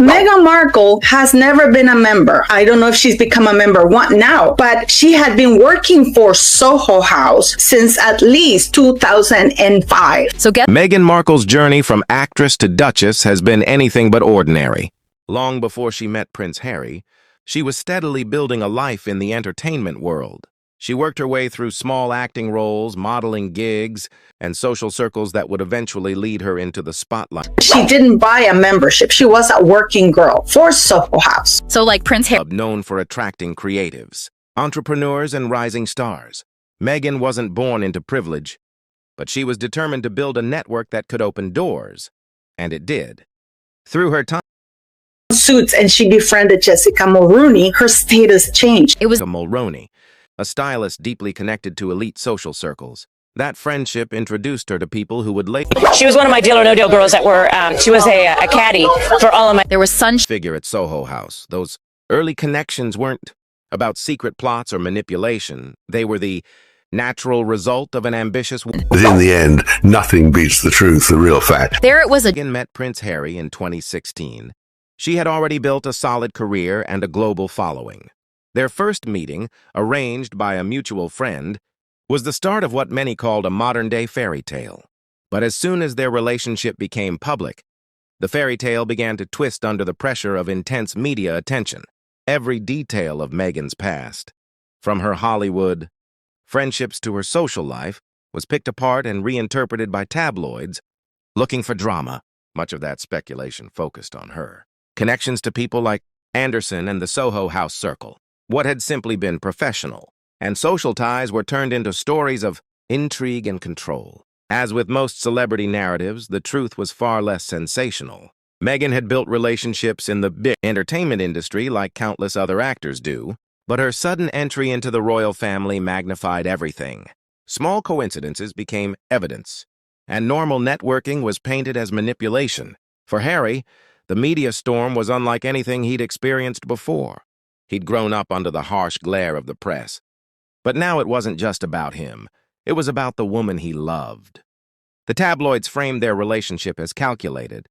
Meghan Markle has never been a member. I don't know if she's become a member now, but she had been working for Soho House since at least 2005. Meghan Markle's journey from actress to duchess has been anything but ordinary. Long before she met Prince Harry, she was steadily building a life in the entertainment world. She worked her way through small acting roles, modeling gigs, and social circles that would eventually lead her into the spotlight. She didn't buy a membership. She was a working girl for Soho House. So like Prince Harry, known for attracting creatives, entrepreneurs, and rising stars. Meghan wasn't born into privilege, but she was determined to build a network that could open doors, and it did. Through her time Suits and she befriended Jessica Mulroney, her status changed. It was Mulroney, a stylist deeply connected to elite social circles. That friendship introduced her to people who would later... She was one of my Deal or No Deal girls that were, she was a caddy for all of my... there was sun figure at Soho House. Those early connections weren't about secret plots or manipulation. They were the natural result of an ambitious... But in the end, nothing beats the truth, the real fact. There it was. Meghan met Prince Harry in 2016. She had already built a solid career and a global following. Their first meeting, arranged by a mutual friend, was the start of what many called a modern-day fairy tale. But as soon as their relationship became public, the fairy tale began to twist under the pressure of intense media attention. Every detail of Meghan's past, from her Hollywood friendships to her social life, was picked apart and reinterpreted by tabloids looking for drama. Much of that speculation focused on her. Connections to people like Anderson and the Soho House circle. What had simply been professional, and social ties were turned into stories of intrigue and control. As with most celebrity narratives, the truth was far less sensational. Meghan had built relationships in the big entertainment industry like countless other actors do, but her sudden entry into the royal family magnified everything. Small coincidences became evidence, and normal networking was painted as manipulation. For Harry, the media storm was unlike anything he'd experienced before. He'd grown up under the harsh glare of the press. But now it wasn't just about him. It was about the woman he loved. The tabloids framed their relationship as calculated.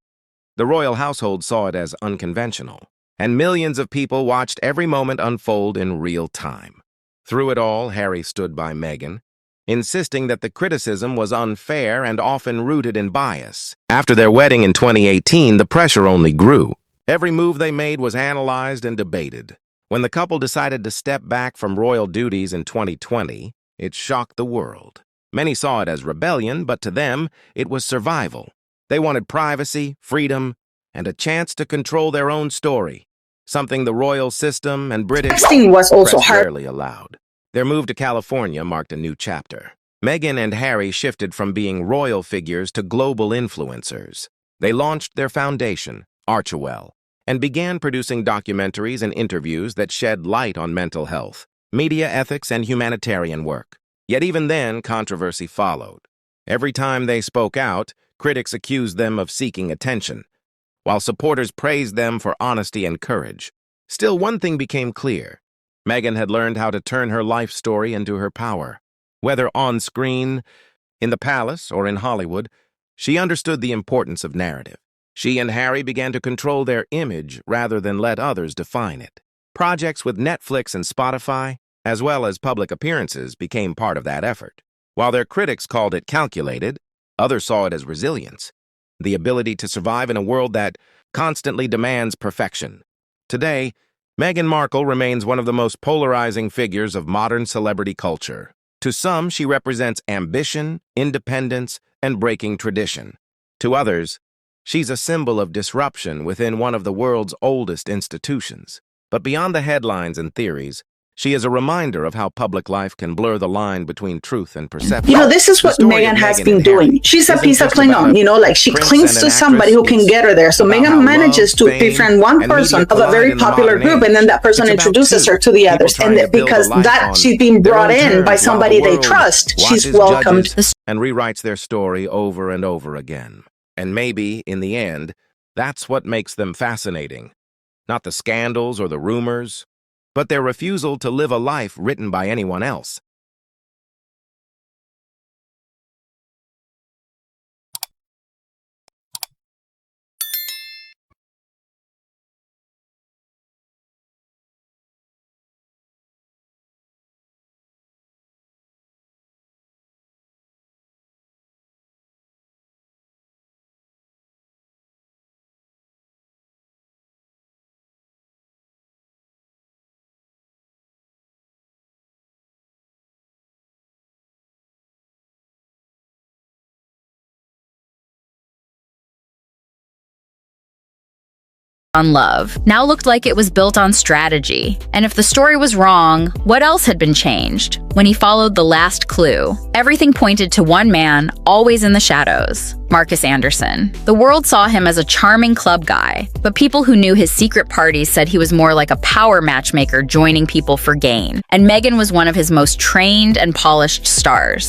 The royal household saw it as unconventional. And millions of people watched every moment unfold in real time. Through it all, Harry stood by Meghan, insisting that the criticism was unfair and often rooted in bias. After their wedding in 2018, the pressure only grew. Every move they made was analyzed and debated. When the couple decided to step back from royal duties in 2020, it shocked the world. Many saw it as rebellion, but to them, it was survival. They wanted privacy, freedom, and a chance to control their own story, something the royal system and British was also press hard. rarely allowed. Their move to California marked a new chapter. Meghan and Harry shifted from being royal figures to global influencers. They launched their foundation, Archie, and began producing documentaries and interviews that shed light on mental health, media ethics, and humanitarian work. Yet even then, controversy followed. Every time they spoke out, critics accused them of seeking attention, while supporters praised them for honesty and courage. Still, one thing became clear. Meghan had learned how to turn her life story into her power. Whether on screen, in the palace, or in Hollywood, she understood the importance of narrative. She and Harry began to control their image rather than let others define it. Projects with Netflix and Spotify, as well as public appearances, became part of that effort. While their critics called it calculated, others saw it as resilience, the ability to survive in a world that constantly demands perfection. Today, Meghan Markle remains one of the most polarizing figures of modern celebrity culture. To some, she represents ambition, independence, and breaking tradition. To others, she's a symbol of disruption within one of the world's oldest institutions. But beyond the headlines and theories, she is a reminder of how public life can blur the line between truth and perception. You know, this is what Meghan has been doing. She's a piece of Klingon, you know, like she clings to somebody who can get her there. So Meghan manages to befriend one person of a very popular group, and then that person introduces her to the others. And because that she's being brought in by somebody they trust, she's welcomed. And rewrites their story over and over again. And maybe, in the end, that's what makes them fascinating. Not the scandals or the rumors, but their refusal to live a life written by anyone else. on love now looked like it was built on strategy. And if the story was wrong, what else had been changed? When he followed the last clue, everything pointed to one man, always in the shadows: Marcus Anderson. The world saw him as a charming club guy, but people who knew his secret parties said he was more like a power matchmaker joining people for gain. And Meghan was one of his most trained and polished stars.